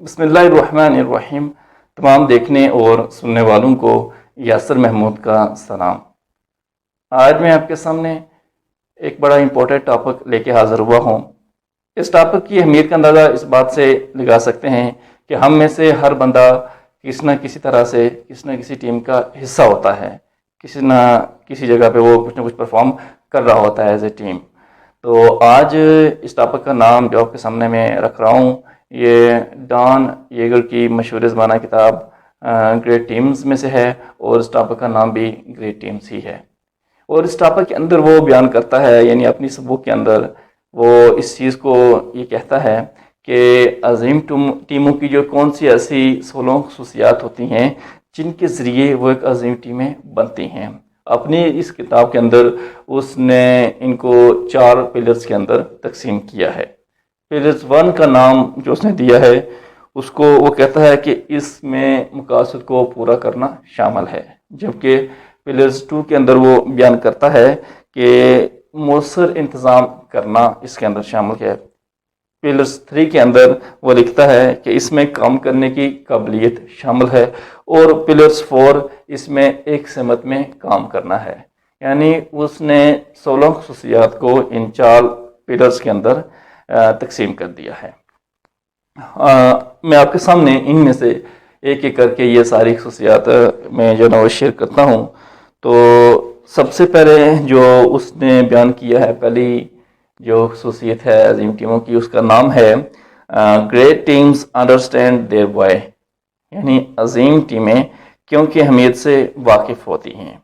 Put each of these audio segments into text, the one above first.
بسم اللہ الرحمن الرحیم۔ تمام دیکھنے اور سننے والوں کو یاسر محمود کا سلام۔ آج میں آپ کے سامنے ایک بڑا امپورٹنٹ ٹاپک لے کے حاضر ہوا ہوں۔ اس ٹاپک کی اہمیت کا اندازہ اس بات سے لگا سکتے ہیں کہ ہم میں سے ہر بندہ کسی نہ کسی طرح سے کسی نہ کسی ٹیم کا حصہ ہوتا ہے، کسی نہ کسی جگہ پہ وہ کچھ نہ کچھ پرفارم کر رہا ہوتا ہے ایز اے ٹیم۔ تو آج اس ٹاپک کا نام جو آپ کے سامنے میں رکھ رہا ہوں، یہ ڈان ییگر کی مشہور زمانہ کتاب گریٹ ٹیمز میں سے ہے، اور اس ٹاپک کا نام بھی گریٹ ٹیمز ہی ہے۔ اور اس ٹاپک کے اندر وہ بیان کرتا ہے، یعنی اپنی اس بک کے اندر وہ اس چیز کو یہ کہتا ہے کہ عظیم ٹیموں کی جو کون سی ایسی 16 خصوصیات ہوتی ہیں جن کے ذریعے وہ ایک عظیم ٹیمیں بنتی ہیں۔ اپنی اس کتاب کے اندر اس نے ان کو 4 پلرز کے اندر تقسیم کیا ہے۔ پلرز 1 کا نام جو اس نے دیا ہے، اس کو وہ کہتا ہے کہ اس میں مقاصد کو پورا کرنا شامل ہے، جبکہ پلرز 2 کے اندر وہ بیان کرتا ہے کہ مؤثر انتظام کرنا اس کے اندر شامل ہے۔ پلرز 3 کے اندر وہ لکھتا ہے کہ اس میں کام کرنے کی قابلیت شامل ہے، اور پلرز 4 اس میں ایک سمت میں کام کرنا ہے۔ یعنی اس نے 16 خصوصیات کو ان 4 پلرز کے اندر تقسیم کر دیا ہے۔ میں آپ کے سامنے ان میں سے ایک ایک کر کے یہ ساری خصوصیات میں جو ہے وہ شیئر کرتا ہوں۔ تو سب سے پہلے جو اس نے بیان کیا ہے، پہلی جو خصوصیت ہے عظیم ٹیموں کی، اس کا نام ہے great teams understand their why, یعنی عظیم ٹیمیں کیونکہ اہمیت سے واقف ہوتی ہیں۔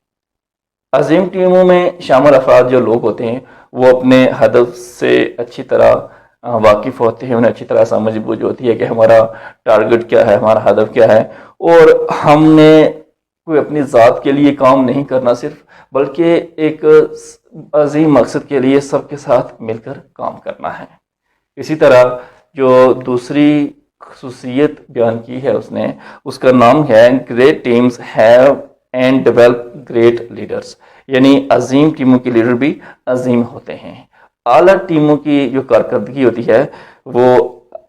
عظیم ٹیموں میں شامل افراد جو لوگ ہوتے ہیں وہ اپنے ہدف سے اچھی طرح واقف ہوتے ہیں، انہیں اچھی طرح سمجھ بوجھ ہوتی ہے کہ ہمارا ٹارگٹ کیا ہے، ہمارا ہدف کیا ہے، اور ہم نے کوئی اپنی ذات کے لیے کام نہیں کرنا صرف، بلکہ ایک عظیم مقصد کے لیے سب کے ساتھ مل کر کام کرنا ہے۔ اسی طرح جو دوسری خصوصیت بیان کی ہے اس نے، اس کا نام ہے great teams have and develop great leaders, یعنی عظیم ٹیموں کے لیڈر بھی عظیم ہوتے ہیں۔ اعلیٰ ٹیموں کی جو کارکردگی ہوتی ہے وہ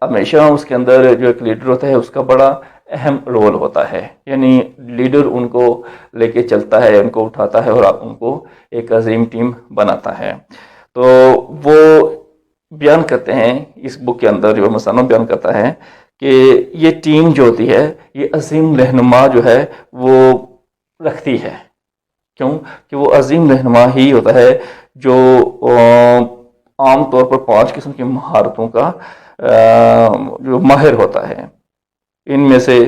ہمیشہ اس کے اندر جو ایک لیڈر ہوتا ہے اس کا بڑا اہم رول ہوتا ہے، یعنی لیڈر ان کو لے کے چلتا ہے، ان کو اٹھاتا ہے اور ان کو ایک عظیم ٹیم بناتا ہے۔ تو وہ بیان کرتے ہیں اس بک کے اندر، جو مصنف بیان کرتا ہے کہ یہ ٹیم جو ہوتی ہے یہ عظیم رہنما جو ہے وہ رکھتی ہے۔ کیوں کہ وہ عظیم رہنما ہی ہوتا ہے جو عام طور پر 5 قسم کی مہارتوں کا جو ماہر ہوتا ہے۔ ان میں سے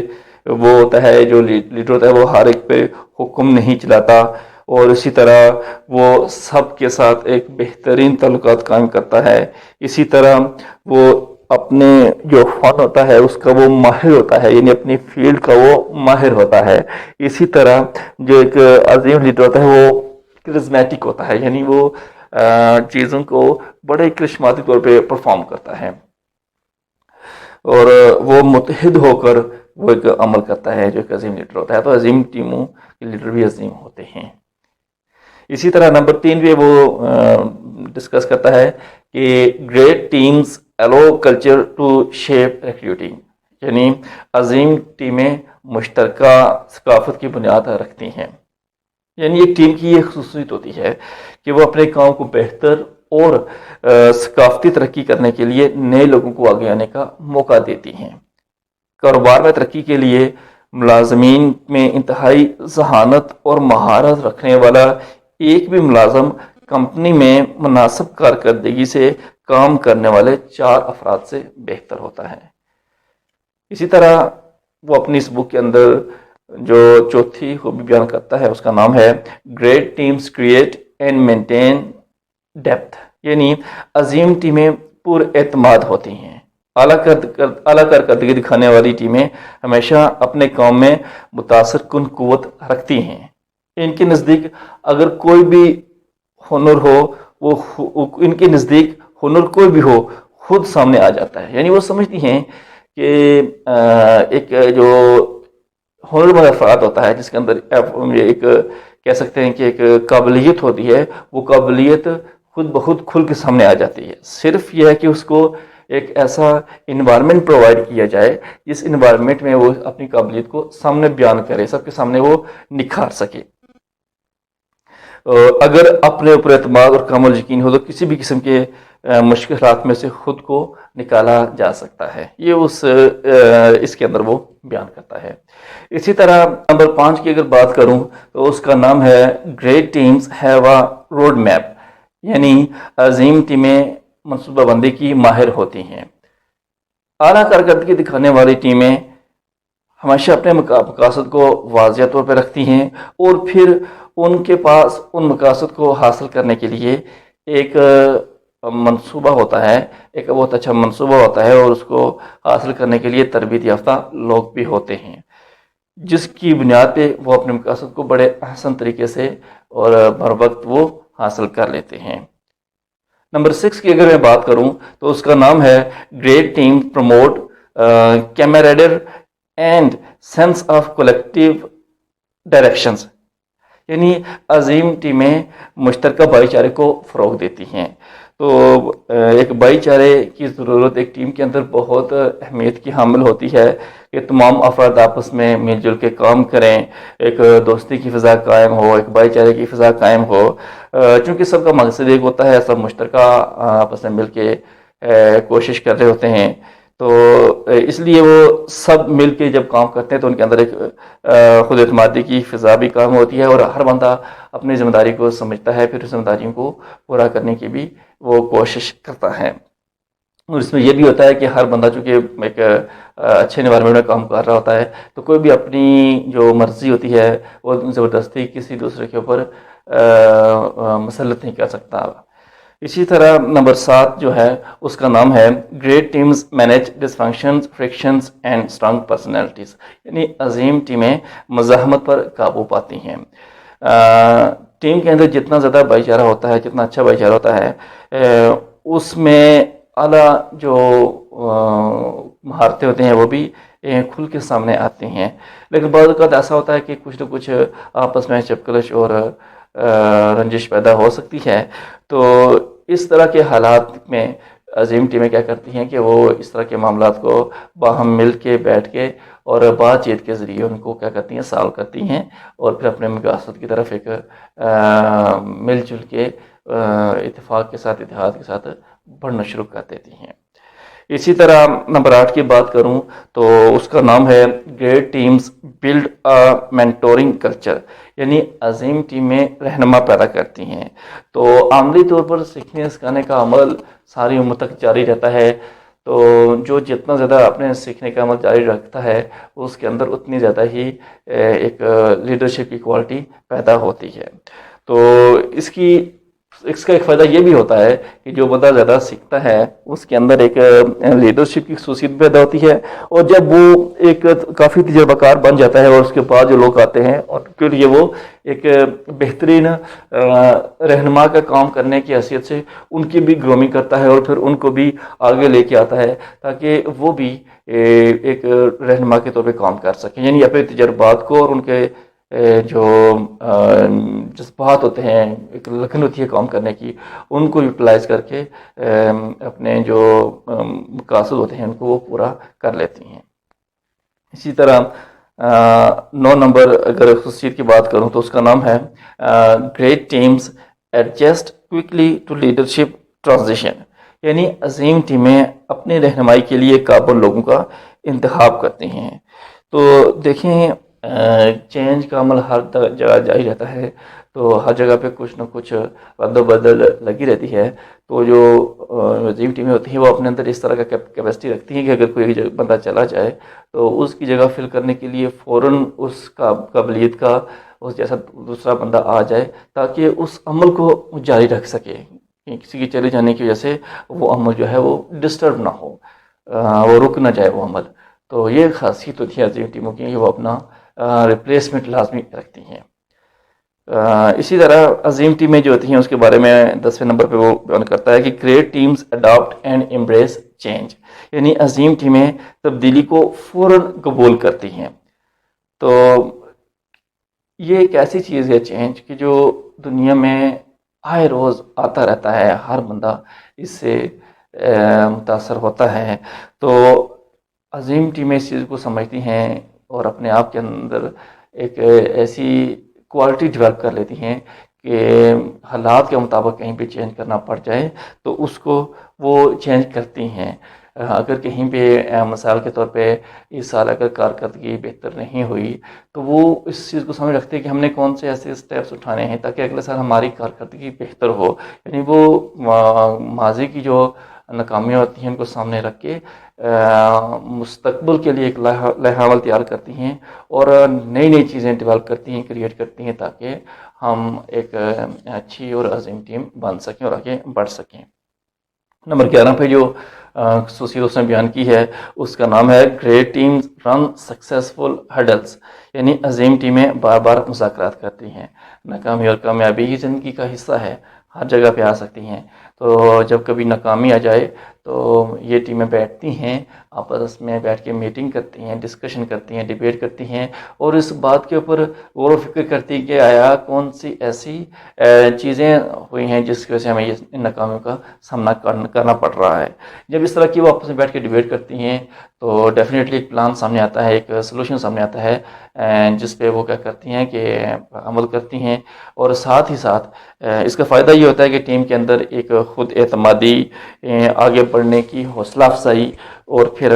وہ ہوتا ہے جو لیڈر ہوتا ہے وہ ہر ایک پہ حکم نہیں چلاتا، اور اسی طرح وہ سب کے ساتھ ایک بہترین تعلقات قائم کرتا ہے۔ اسی طرح وہ اپنے جو فن ہوتا ہے اس کا وہ ماہر ہوتا ہے، یعنی اپنی فیلڈ کا وہ ماہر ہوتا ہے۔ اسی طرح جو ایک عظیم لیڈر ہوتا ہے وہ کرزمیٹک ہوتا ہے، یعنی وہ چیزوں کو بڑے کرشماتی طور پہ پرفارم کرتا ہے، اور وہ متحد ہو کر وہ ایک عمل کرتا ہے جو ایک عظیم لیڈر ہوتا ہے۔ تو عظیم ٹیموں کے لیڈر بھی عظیم ہوتے ہیں۔ اسی طرح نمبر 3 پہ وہ ڈسکس کرتا ہے کہ great teams allow culture to shape recruiting، یعنی عظیم ٹیمیں مشترکہ ثقافت کی بنیاد رکھتی ہیں۔ یعنی ایک ٹیم کی یہ خصوصیت ہوتی ہے کہ وہ اپنے کام کو بہتر اور ثقافتی ترقی کرنے کے لیے نئے لوگوں کو آگے آنے کا موقع دیتی ہیں۔ کاروبار میں ترقی کے لیے ملازمین میں انتہائی ذہانت اور مہارت رکھنے والا ایک بھی ملازم کمپنی میں مناسب کارکردگی سے کام کرنے والے 4 افراد سے بہتر ہوتا ہے۔ اسی طرح وہ اپنی اس بک کے اندر جو چوتھی خوبی بیان کرتا ہے اس کا نام ہے great teams create and maintain depth, یعنی عظیم ٹیمیں پر اعتماد ہوتی ہیں۔ اعلیٰ کارکردگی دکھانے والی ٹیمیں ہمیشہ اپنے کام میں متاثر کن قوت رکھتی ہیں۔ ان کے نزدیک اگر کوئی بھی ہنر ہو، وہ ان کے نزدیک ہنر کوئی بھی ہو خود سامنے آ جاتا ہے۔ یعنی وہ سمجھتی ہیں کہ ایک جو ہنر مند افراد ہوتا ہے جس کے اندر ایک کہہ سکتے ہیں کہ ایک قابلیت ہوتی ہے، وہ قابلیت خود بخود کھل کے سامنے آ جاتی ہے۔ صرف یہ ہے کہ اس کو ایک ایسا انوائرمنٹ پرووائڈ کیا جائے جس انوائرمنٹ میں وہ اپنی قابلیت کو سامنے بیان کرے، سب کے سامنے وہ نکھار سکے۔ اگر اپنے اوپر اعتماد اور کامل یقین ہو تو کسی بھی قسم کے مشکلات میں سے خود کو نکالا جا سکتا ہے، یہ اس کے اندر وہ بیان کرتا ہے۔ اسی طرح نمبر 5 کی اگر بات کروں تو اس کا نام ہے great teams have a road map, یعنی عظیم ٹیمیں منصوبہ بندی کی ماہر ہوتی ہیں۔ اعلیٰ کارکردگی دکھانے والی ٹیمیں ہمیشہ اپنے مقاصد کو واضح طور پہ رکھتی ہیں، اور پھر ان کے پاس ان مقاصد کو حاصل کرنے کے لیے ایک منصوبہ ہوتا ہے، ایک بہت اچھا منصوبہ ہوتا ہے، اور اس کو حاصل کرنے کے لیے تربیت یافتہ لوگ بھی ہوتے ہیں، جس کی بنیاد پہ وہ اپنے مقاصد کو بڑے احسن طریقے سے اور بر وقت وہ حاصل کر لیتے ہیں۔ نمبر 6 کی اگر میں بات کروں تو اس کا نام ہے great team promote camaraderie and sense of collective directions, یعنی عظیم ٹیمیں مشترکہ بھائی چارے کو فروغ دیتی ہیں۔ تو ایک بھائی چارے کی ضرورت ایک ٹیم کے اندر بہت اہمیت کی حامل ہوتی ہے کہ تمام افراد آپس میں مل جل کے کام کریں، ایک دوستی کی فضا قائم ہو، ایک بھائی چارے کی فضا قائم ہو، چونکہ سب کا مقصد ایک ہوتا ہے، سب مشترکہ آپس میں مل کے کوشش کر رہے ہوتے ہیں، تو اس لیے وہ سب مل کے جب کام کرتے ہیں تو ان کے اندر ایک خود اعتمادی کی فضا بھی کام ہوتی ہے، اور ہر بندہ اپنی ذمہ داری کو سمجھتا ہے، پھر ذمہ داریوں کو پورا کرنے کی بھی وہ کوشش کرتا ہے۔ اور اس میں یہ بھی ہوتا ہے کہ ہر بندہ چونکہ ایک اچھے انوائرمنٹ میں کام کر رہا ہوتا ہے تو کوئی بھی اپنی جو مرضی ہوتی ہے وہ زبردستی کسی دوسرے کے اوپر مسلط نہیں کر سکتا۔ اسی طرح نمبر 7 جو ہے اس کا نام ہے great teams manage dysfunctions frictions and strong personalities, یعنی عظیم ٹیمیں مزاحمت پر قابو پاتی ہیں۔ ٹیم کے اندر جتنا زیادہ بھائی چارہ ہوتا ہے، جتنا اچھا بھائی چارہ ہوتا ہے، اس میں اعلیٰ جو مہارتیں ہوتے ہیں وہ بھی کھل کے سامنے آتی ہیں، لیکن بعض اوقات ایسا ہوتا ہے کہ کچھ نہ کچھ آپس میں چپکلش اور رنجش پیدا ہو سکتی ہے۔ تو اس طرح کے حالات میں عظیم ٹیمیں کیا کرتی ہیں کہ وہ اس طرح کے معاملات کو باہم مل کے بیٹھ کے اور بات چیت کے ذریعے ان کو کیا کرتی ہیں، سالو کرتی ہیں، اور پھر اپنے مقاصد کی طرف ایک مل جل کے اتفاق کے ساتھ، اتحاد کے ساتھ بڑھنا شروع کر دیتی ہیں۔ اسی طرح نمبر 8 کی بات کروں تو اس کا نام ہے great teams build mentoring culture, یعنی عظیم ٹیمیں رہنما پیدا کرتی ہیں۔ تو عملی طور پر سیکھنے سکھانے کا عمل ساری عمر تک جاری رہتا ہے، تو جو جتنا زیادہ اپنے سیکھنے کا عمل جاری رکھتا ہے اس کے اندر اتنی زیادہ ہی ایک لیڈرشپ کی کوالٹی پیدا ہوتی ہے۔ تو اس کا ایک فائدہ یہ بھی ہوتا ہے کہ جو بندہ زیادہ سیکھتا ہے اس کے اندر ایک لیڈرشپ کی خصوصیت پیدا ہوتی ہے، اور جب وہ ایک کافی تجربہ کار بن جاتا ہے اور اس کے بعد جو لوگ آتے ہیں اور کے لیے وہ ایک بہترین رہنما کا کام کرنے کی حیثیت سے ان کی بھی گرومنگ کرتا ہے، اور پھر ان کو بھی آگے لے کے آتا ہے تاکہ وہ بھی ایک رہنما کے طور پہ کام کر سکیں، یعنی اپنے تجربات کو اور ان کے جو جذبات ہوتے ہیں، ایک لگن ہوتی ہے کام کرنے کی، ان کو یوٹیلائز کر کے اپنے جو مقاصد ہوتے ہیں ان کو وہ پورا کر لیتی ہیں۔ اسی طرح 9 نمبر اگر خصوصیت کی بات کروں تو اس کا نام ہے great teams adjust quickly to leadership transition, یعنی عظیم ٹیمیں اپنی رہنمائی کے لیے قابل لوگوں کا انتخاب کرتے ہیں۔ تو دیکھیں چینج کا عمل ہر جگہ جاری رہتا ہے، تو ہر جگہ پہ کچھ نہ کچھ رد و بدل لگی رہتی ہے، تو جو عظیم ٹیمیں ہوتی ہیں وہ اپنے اندر اس طرح کا کیپیسٹی رکھتی ہیں کہ اگر کوئی بندہ چلا جائے تو اس کی جگہ فل کرنے کے لیے فوراً اس کا قابلیت کا اس جیسا دوسرا بندہ آ جائے تاکہ اس عمل کو جاری رکھ سکے، کسی کے چلے جانے کی وجہ سے وہ عمل جو ہے وہ ڈسٹرب نہ ہو، وہ رک نہ جائے وہ عمل۔ تو یہ خاصیت ہوتی ہے عظیم ٹیموں کی کہ وہ اپنا ریپلیسمنٹ لازمی رکھتی ہیں۔ اسی طرح عظیم ٹیمیں جو ہوتی ہیں اس کے بارے میں 10ویں نمبر پہ وہ بیان کرتا ہے کہ great teams adapt and embrace change, یعنی عظیم ٹیمیں تبدیلی کو فوراً قبول کرتی ہیں۔ تو یہ ایک ایسی چیز ہے چینج کہ جو دنیا میں آئے روز آتا رہتا ہے، ہر بندہ اس سے متاثر ہوتا ہے۔ تو عظیم ٹیمیں اس چیز کو سمجھتی ہیں اور اپنے آپ کے اندر ایک ایسی کوالٹی ڈیولپ کر لیتی ہیں کہ حالات کے مطابق کہیں پہ چینج کرنا پڑ جائے تو اس کو وہ چینج کرتی ہیں۔ اگر کہیں پہ مثال کے طور پہ اس سال اگر کارکردگی بہتر نہیں ہوئی تو وہ اس چیز کو سمجھ رکھتے ہیں کہ ہم نے کون سے ایسے اسٹیپس اٹھانے ہیں تاکہ اگلے سال ہماری کارکردگی بہتر ہو۔ یعنی وہ ماضی کی جو ناکامیاں ہوتی ہیں ان کو سامنے رکھ کے مستقبل کے لیے ایک لائحہ عمل تیار کرتی ہیں اور نئی نئی چیزیں ڈیولپ کرتی ہیں، کریٹ کرتی ہیں تاکہ ہم ایک اچھی اور عظیم ٹیم بن سکیں اور آگے بڑھ سکیں۔ نمبر 11 پہ جو خصوصیت اس نے بیان کی ہے اس کا نام ہے گریٹ ٹیمز رن سکسیزفل ہڈلز، یعنی عظیم ٹیمیں بار بار مذاکرات کرتی ہیں۔ ناکامی اور کامیابی ہی زندگی کا حصہ ہے، ہر جگہ پہ آ سکتی ہیں۔ تو جب کبھی ناکامی آ جائے تو یہ ٹیمیں بیٹھتی ہیں، آپس میں بیٹھ کے میٹنگ کرتی ہیں، ڈسکشن کرتی ہیں، ڈیبیٹ کرتی ہیں اور اس بات کے اوپر غور و فکر کرتی ہیں کہ آیا کون سی ایسی چیزیں ہوئی ہیں جس کی وجہ سے ہمیں یہ ناکامیوں کا سامنا کرنا پڑ رہا ہے۔ جب اس طرح کی وہ آپس میں بیٹھ کے ڈیبیٹ کرتی ہیں تو ڈیفینیٹلی ایک پلان سامنے آتا ہے، ایک سلوشن سامنے آتا ہے جس پہ وہ کیا کرتی ہیں کہ عمل کرتی ہیں۔ اور ساتھ ہی ساتھ اس کا فائدہ یہ ہوتا ہے کہ ٹیم کے اندر ایک خود اعتمادی، آگے بڑھنے کی حوصلہ افزائی اور پھر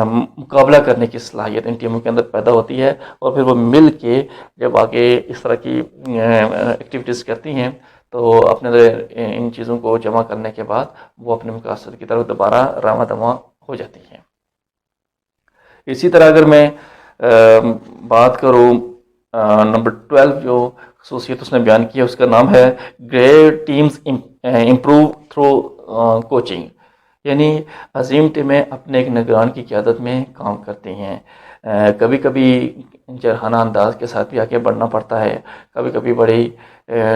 مقابلہ کرنے کی صلاحیت ان ٹیموں کے اندر پیدا ہوتی ہے، اور پھر وہ مل کے جب آگے اس طرح کی ایکٹیویٹیز کرتی ہیں تو اپنے ان چیزوں کو جمع کرنے کے بعد وہ اپنے مقاصد کی طرف دوبارہ راہ دماں ہو جاتی ہیں۔ اسی طرح اگر میں بات کروں نمبر 12 جو خصوصیت اس نے بیان کی ہے اس کا نام ہے great teams improve through coaching, یعنی عظیم ٹیمیں اپنے ایک نگران کی قیادت میں کام کرتی ہیں۔ کبھی کبھی جرحانہ انداز کے ساتھ بھی آگے بڑھنا پڑتا ہے، کبھی کبھی بڑی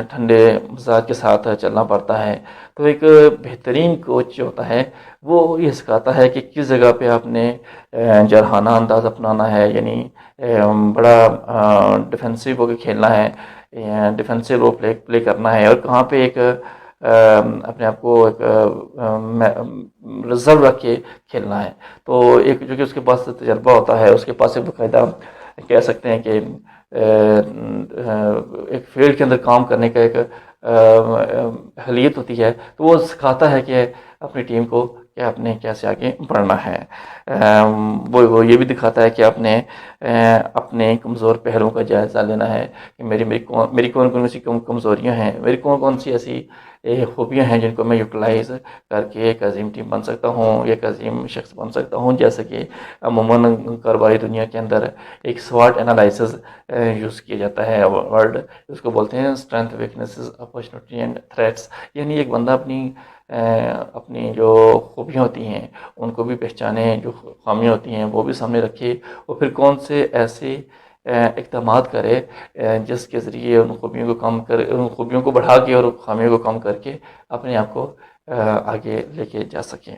ٹھنڈے مزاج کے ساتھ چلنا پڑتا ہے۔ تو ایک بہترین کوچ جو ہوتا ہے وہ یہ سکھاتا ہے کہ کس جگہ پہ آپ نے جرحانہ انداز اپنانا ہے، یعنی بڑا ڈیفینسو ہو کے کھیلنا ہے، ڈیفینسو رول پلے کرنا ہے، اور کہاں پہ ایک اپنے آپ کو ایک ریزرو رکھ کے کھیلنا ہے۔ تو ایک جو کہ اس کے پاس تجربہ ہوتا ہے، اس کے پاس ایک باقاعدہ کہہ سکتے ہیں کہ ایک فیلڈ کے اندر کام کرنے کا ایک اہلیت ہوتی ہے، تو وہ سکھاتا ہے کہ اپنی ٹیم کو کہ آپ نے کیسے آگے بڑھنا ہے۔ وہ یہ بھی دکھاتا ہے کہ آپ نے اپنے کمزور پہلوؤں کا جائزہ لینا ہے کہ میری کون کون سی کمزوریاں ہیں، میری کون کون سی ایسی خوبیاں ہیں جن کو میں یوٹیلائز کر کے ایک عظیم ٹیم بن سکتا ہوں، ایک عظیم شخص بن سکتا ہوں۔ جیسے کہ عموماً کاروباری دنیا کے اندر ایک سواٹ انالائسز یوز کیا جاتا ہے ورڈ، اس کو بولتے ہیں strength, weaknesses, opportunity and threats, یعنی ایک بندہ اپنی جو خوبیاں ہوتی ہیں ان کو بھی پہچانے، جو خامیاں ہوتی ہیں وہ بھی سامنے رکھے، اور پھر کون سے ایسے اقدامات کرے جس کے ذریعے ان خوبیوں کو بڑھا کے اور خامیوں کو کم کر کے اپنے آپ کو آگے لے کے جا سکیں۔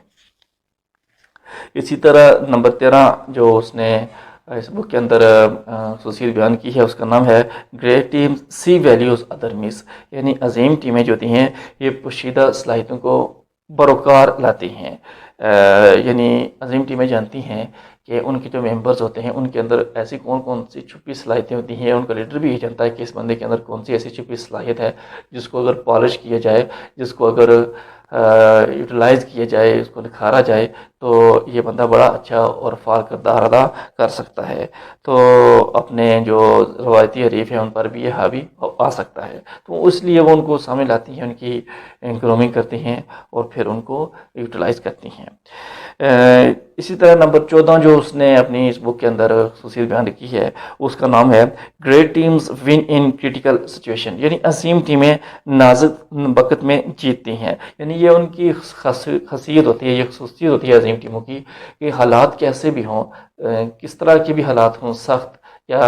اسی طرح نمبر 13 جو اس نے اس بک کے اندر خصوصیت بیان کی ہے اس کا نام ہے گریٹ ٹیمز سی ویلیوز ادر مس، یعنی عظیم ٹیمیں جو ہوتی ہیں یہ پوشیدہ صلاحیتوں کو بروکار لاتی ہیں۔ یعنی عظیم ٹیمیں جانتی ہیں کہ ان کے جو ممبرز ہوتے ہیں ان کے اندر ایسی کون کون سی چھپی صلاحیتیں ہوتی ہیں، ان کا لیڈر بھی یہ جانتا ہے کہ اس بندے کے اندر کون سی ایسی چھپی صلاحیت ہے جس کو اگر پالش کیا جائے، جس کو اگر یوٹیلائز کیا جائے، اس کو نکھارا جائے تو یہ بندہ بڑا اچھا اور فعال کردار ادا کر سکتا ہے، تو اپنے جو روایتی حریف ہیں ان پر بھی یہ حاوی آ سکتا ہے۔ تو اس لیے وہ ان کو سامنے لاتی ہیں، ان کی گرومنگ کرتی ہیں اور پھر ان کو یوٹیلائز کرتی ہیں۔ اسی طرح نمبر 14 جو اس نے اپنی اس بک کے اندر خصوصیت بیان کی ہے اس کا نام ہے گریٹ ٹیمز ون ان کریٹیکل سچویشن، یعنی عظیم ٹیمیں نازک وقت میں جیتتی ہیں۔ یعنی یہ ان کی خاصیت ہوتی ہے، یہ خصوصیت ہوتی ہے عظیم ٹیموں کی کہ حالات کیسے بھی ہوں، کس طرح کے بھی حالات ہوں، سخت یا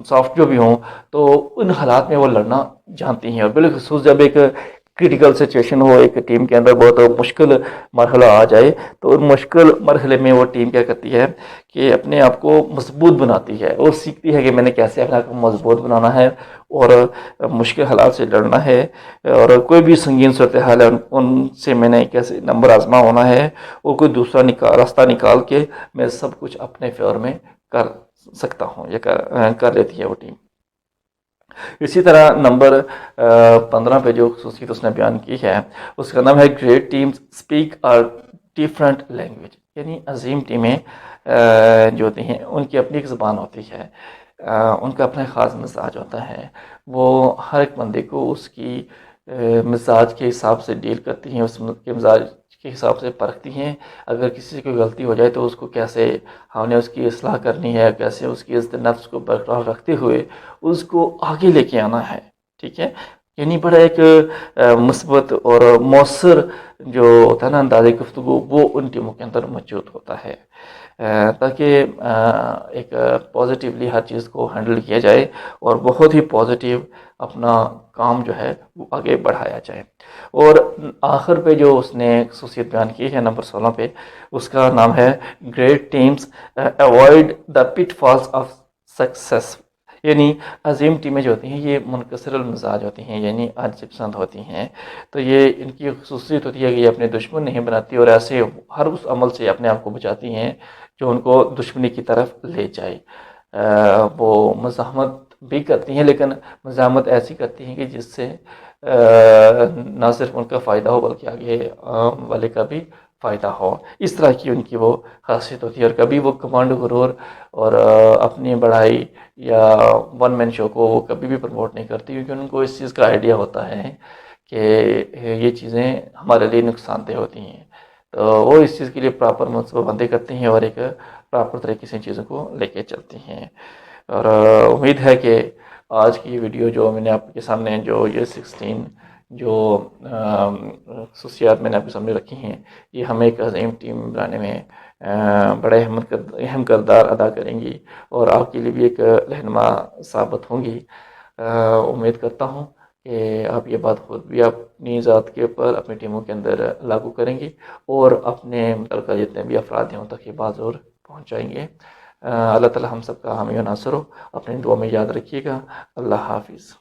سافٹ جو بھی ہوں، تو ان حالات میں وہ لڑنا جانتی ہیں، اور بالخصوص جب ایک کرٹیکل سچویشن ہو، ایک ٹیم کے اندر بہت مشکل مرحلہ آ جائے، تو ان مشکل مرحلے میں وہ ٹیم کیا کرتی ہے کہ اپنے آپ کو مضبوط بناتی ہے اور سیکھتی ہے کہ میں نے کیسے اپنے آپ کو مضبوط بنانا ہے اور مشکل حالات سے لڑنا ہے، اور کوئی بھی سنگین صورتحال ہے ان سے میں نے کیسے نمبر آزما ہونا ہے، اور کوئی دوسرا راستہ نکال کے میں سب کچھ اپنے فیور میں کر سکتا ہوں، یہ کر لیتی ہے وہ ٹیم۔ اسی طرح نمبر 15 پہ جو خصوصیت اس نے بیان کی ہے اس کا نام ہے great teams speak are different language, یعنی عظیم ٹیمیں جو ہوتی ہیں ان کی اپنی ایک زبان ہوتی ہے، ان کا اپنا خاص مزاج ہوتا ہے، وہ ہر ایک بندے کو اس کی مزاج کے حساب سے ڈیل کرتی ہیں، اس کے مزاج کے حساب سے پرکھتی ہیں۔ اگر کسی سے کوئی غلطی ہو جائے تو اس کو کیسے ہم نے اس کی اصلاح کرنی ہے، کیسے اس کی عزت نفس کو برقرار رکھتے ہوئے اس کو آگے لے کے آنا ہے، ٹھیک ہے، یعنی بڑا ایک مثبت اور مؤثر جو ہوتا ہے نا انداز گفتگو، وہ ان ٹیموں کے اندر موجود ہوتا ہے، تاکہ ایک پازیٹیولی ہر چیز کو ہینڈل کیا جائے اور بہت ہی پازیٹیو اپنا کام جو ہے وہ آگے بڑھایا جائے۔ اور آخر پہ جو اس نے خصوصیت بیان کی ہے نمبر 16 پہ، اس کا نام ہے great teams avoid the put false of success, یعنی عظیم ٹیمیں جو ہوتی ہیں یہ منکسر المزاج ہوتی ہیں، یعنی عاجزی پسند ہوتی ہیں، تو یہ ان کی خصوصیت ہوتی ہے کہ یہ اپنے دشمن نہیں بناتی اور ایسے ہر اس عمل سے اپنے آپ کو بچاتی ہیں جو ان کو دشمنی کی طرف لے جائے۔ وہ مزاحمت بھی کرتی ہیں لیکن مزاحمت ایسی کرتی ہیں کہ جس سے نہ صرف ان کا فائدہ ہو بلکہ آگے والے کا بھی فائدہ ہو، اس طرح کی ان کی وہ خاصیت ہوتی ہے۔ اور کبھی وہ کمانڈ غرور اور اپنی بڑائی یا ون مین شو کو وہ کبھی بھی پروموٹ نہیں کرتی، کیونکہ ان کو اس چیز کا آئیڈیا ہوتا ہے کہ یہ چیزیں ہمارے لیے نقصان دہ ہوتی ہیں، تو وہ اس چیز کے لیے پراپر منصوبہ بندی کرتی ہیں اور ایک پراپر طریقے سے چیزوں کو لے کے چلتی ہیں۔ اور امید ہے کہ آج کی ویڈیو جو میں نے آپ کے سامنے جو یہ 16 جو خصوصیات میں نے آپ کے سامنے رکھی ہیں، یہ ہمیں ایک عظیم ٹیم بنانے میں بڑے اہم کردار ادا کریں گی اور آپ کے لیے بھی ایک رہنما ثابت ہوں گی۔ امید کرتا ہوں کہ آپ یہ بات خود بھی اپنی ذات کے اوپر اپنی ٹیموں کے اندر لاگو کریں گے اور اپنے متعلقہ جتنے بھی افراد ہیں ان تک یہ بات ضرور پہنچائیں گے۔ اللہ تعالی ہم سب کا حامی و ناصر ہو، اپنی دعا میں یاد رکھیے گا۔ اللہ حافظ۔